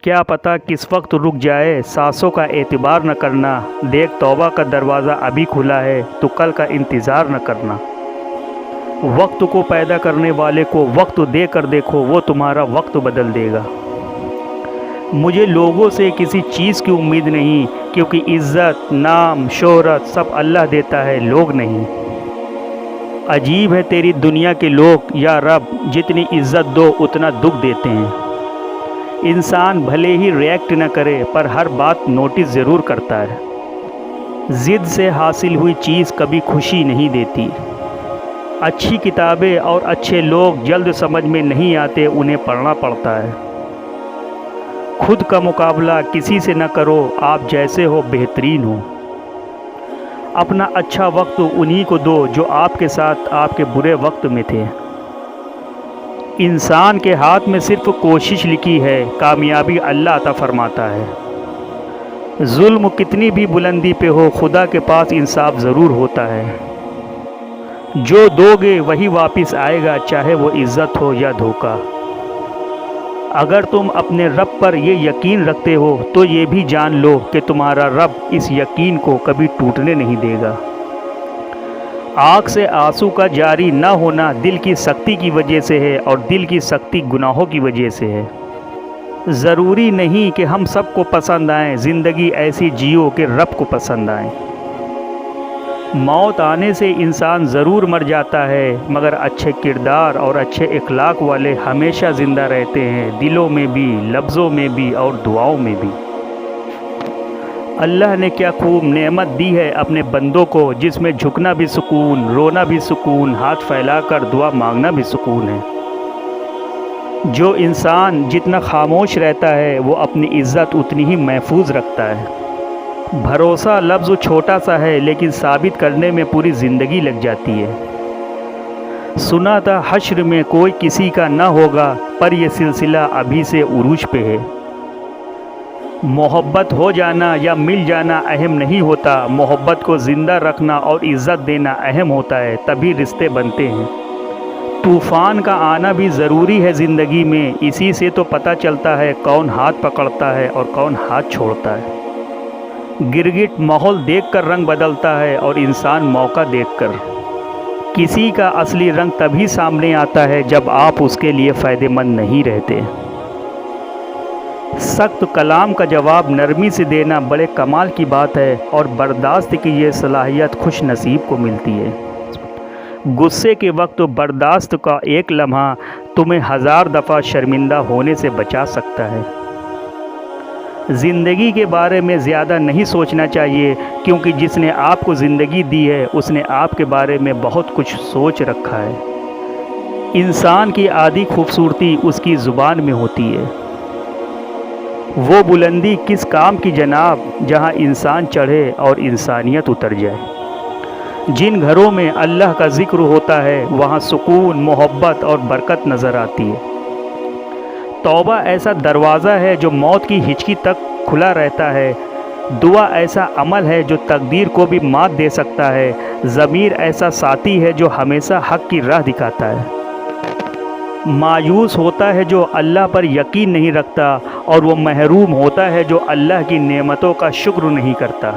کیا پتہ کس وقت رک جائے سانسوں کا اعتبار نہ کرنا، دیکھ توبہ کا دروازہ ابھی کھلا ہے تو کل کا انتظار نہ کرنا۔ وقت کو پیدا کرنے والے کو وقت دے کر دیکھو، وہ تمہارا وقت بدل دے گا۔ مجھے لوگوں سے کسی چیز کی امید نہیں، کیونکہ عزت، نام، شہرت سب اللہ دیتا ہے، لوگ نہیں۔ عجیب ہے تیری دنیا کے لوگ، یا رب جتنی عزت دو اتنا دکھ دیتے ہیں۔ انسان بھلے ہی ریئیکٹ نہ کرے پر ہر بات نوٹس ضرور کرتا ہے۔ ضد سے حاصل ہوئی چیز کبھی خوشی نہیں دیتی۔ اچھی کتابیں اور اچھے لوگ جلد سمجھ میں نہیں آتے، انہیں پڑھنا پڑتا ہے۔ خود کا مقابلہ کسی سے نہ کرو، آپ جیسے ہو بہترین ہو۔ اپنا اچھا وقت انہی کو دو جو آپ کے ساتھ آپ کے برے وقت میں تھے۔ انسان کے ہاتھ میں صرف کوشش لکھی ہے، کامیابی اللہ عطا فرماتا ہے۔ ظلم کتنی بھی بلندی پہ ہو، خدا کے پاس انصاف ضرور ہوتا ہے۔ جو دو گے وہی واپس آئے گا، چاہے وہ عزت ہو یا دھوکہ۔ اگر تم اپنے رب پر یہ یقین رکھتے ہو تو یہ بھی جان لو کہ تمہارا رب اس یقین کو کبھی ٹوٹنے نہیں دے گا۔ آنکھ سے آنسو کا جاری نہ ہونا دل کی سختی کی وجہ سے ہے، اور دل کی سختی گناہوں کی وجہ سے ہے۔ ضروری نہیں کہ ہم سب کو پسند آئیں، زندگی ایسی جیو کہ رب کو پسند آئیں۔ موت آنے سے انسان ضرور مر جاتا ہے، مگر اچھے کردار اور اچھے اخلاق والے ہمیشہ زندہ رہتے ہیں، دلوں میں بھی، لفظوں میں بھی اور دعاؤں میں بھی۔ اللہ نے کیا خوب نعمت دی ہے اپنے بندوں کو، جس میں جھکنا بھی سکون، رونا بھی سکون، ہاتھ پھیلا کر دعا مانگنا بھی سکون ہے۔ جو انسان جتنا خاموش رہتا ہے وہ اپنی عزت اتنی ہی محفوظ رکھتا ہے۔ بھروسہ لفظ چھوٹا سا ہے لیکن ثابت کرنے میں پوری زندگی لگ جاتی ہے۔ سنا تھا حشر میں کوئی کسی کا نہ ہوگا، پر یہ سلسلہ ابھی سے عروج پہ ہے۔ محبت ہو جانا یا مل جانا اہم نہیں ہوتا، محبت کو زندہ رکھنا اور عزت دینا اہم ہوتا ہے، تبھی رشتے بنتے ہیں۔ طوفان کا آنا بھی ضروری ہے زندگی میں، اسی سے تو پتہ چلتا ہے کون ہاتھ پکڑتا ہے اور کون ہاتھ چھوڑتا ہے۔ گرگٹ ماحول دیکھ کر رنگ بدلتا ہے اور انسان موقع دیکھ کر۔ کسی کا اصلی رنگ تبھی سامنے آتا ہے جب آپ اس کے لیے فائدہ مند نہیں رہتے۔ سخت کلام کا جواب نرمی سے دینا بڑے کمال کی بات ہے، اور برداشت کی یہ صلاحیت خوش نصیب کو ملتی ہے۔ غصے کے وقت برداشت کا ایک لمحہ تمہیں 1000 دفعہ شرمندہ ہونے سے بچا سکتا ہے۔ زندگی کے بارے میں زیادہ نہیں سوچنا چاہیے، کیونکہ جس نے آپ کو زندگی دی ہے اس نے آپ کے بارے میں بہت کچھ سوچ رکھا ہے۔ انسان کی آدھی خوبصورتی اس کی زبان میں ہوتی ہے۔ وہ بلندی کس کام کی جناب جہاں انسان چڑھے اور انسانیت اتر جائے۔ جن گھروں میں اللہ کا ذکر ہوتا ہے وہاں سکون، محبت اور برکت نظر آتی ہے۔ توبہ ایسا دروازہ ہے جو موت کی ہچکی تک کھلا رہتا ہے۔ دعا ایسا عمل ہے جو تقدیر کو بھی مات دے سکتا ہے۔ ضمیر ایسا ساتھی ہے جو ہمیشہ حق کی راہ دکھاتا ہے۔ مایوس ہوتا ہے جو اللہ پر یقین نہیں رکھتا، اور وہ محروم ہوتا ہے جو اللہ کی نعمتوں کا شکر نہیں کرتا۔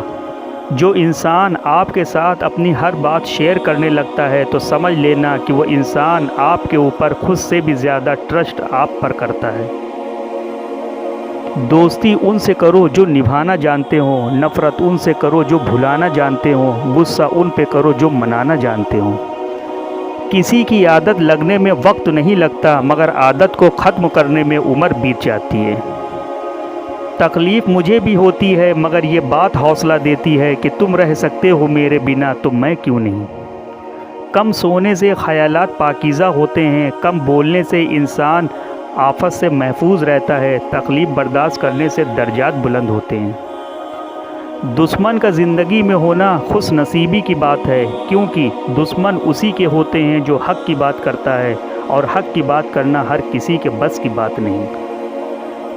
جو انسان آپ کے ساتھ اپنی ہر بات شیئر کرنے لگتا ہے تو سمجھ لینا کہ وہ انسان آپ کے اوپر خود سے بھی زیادہ ٹرسٹ آپ پر کرتا ہے۔ دوستی ان سے کرو جو نبھانا جانتے ہوں، نفرت ان سے کرو جو بھلانا جانتے ہوں، غصہ ان پہ کرو جو منانا جانتے ہوں۔ کسی کی عادت لگنے میں وقت نہیں لگتا، مگر عادت کو ختم کرنے میں عمر بیت جاتی ہے۔ تکلیف مجھے بھی ہوتی ہے، مگر یہ بات حوصلہ دیتی ہے کہ تم رہ سکتے ہو میرے بنا تو میں کیوں نہیں۔ کم سونے سے خیالات پاکیزہ ہوتے ہیں، کم بولنے سے انسان آفت سے محفوظ رہتا ہے، تکلیف برداشت کرنے سے درجات بلند ہوتے ہیں۔ دشمن کا زندگی میں ہونا خوش نصیبی کی بات ہے، کیونکہ دشمن اسی کے ہوتے ہیں جو حق کی بات کرتا ہے، اور حق کی بات کرنا ہر کسی کے بس کی بات نہیں۔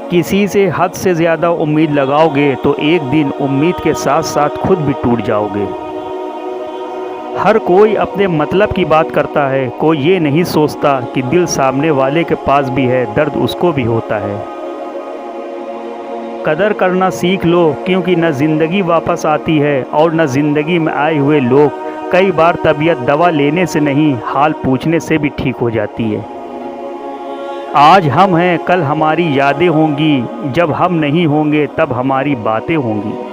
کسی سے حد سے زیادہ امید لگاؤ گے تو ایک دن امید کے ساتھ ساتھ خود بھی ٹوٹ جاؤ گے۔ ہر کوئی اپنے مطلب کی بات کرتا ہے، کوئی یہ نہیں سوچتا کہ دل سامنے والے کے پاس بھی ہے، درد اس کو بھی ہوتا ہے۔ قدر کرنا سیکھ لو، کیونکہ نہ زندگی واپس آتی ہے اور نہ زندگی میں آئے ہوئے لوگ۔ کئی بار طبیعت دوا لینے سے نہیں، حال پوچھنے سے بھی ٹھیک ہو جاتی ہے۔ آج ہم ہیں، کل ہماری یادیں ہوں گی، جب ہم نہیں ہوں گے تب ہماری باتیں ہوں گی۔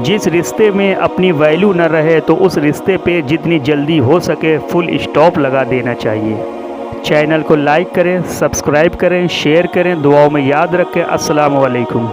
جس رشتے میں اپنی ویلیو نہ رہے تو اس رشتے پہ جتنی جلدی ہو سکے فل اسٹاپ لگا دینا چاہیے۔ چینل کو لائک کریں، سبسکرائب کریں، شیئر کریں، دعاؤں میں یاد رکھیں۔ السلام علیکم۔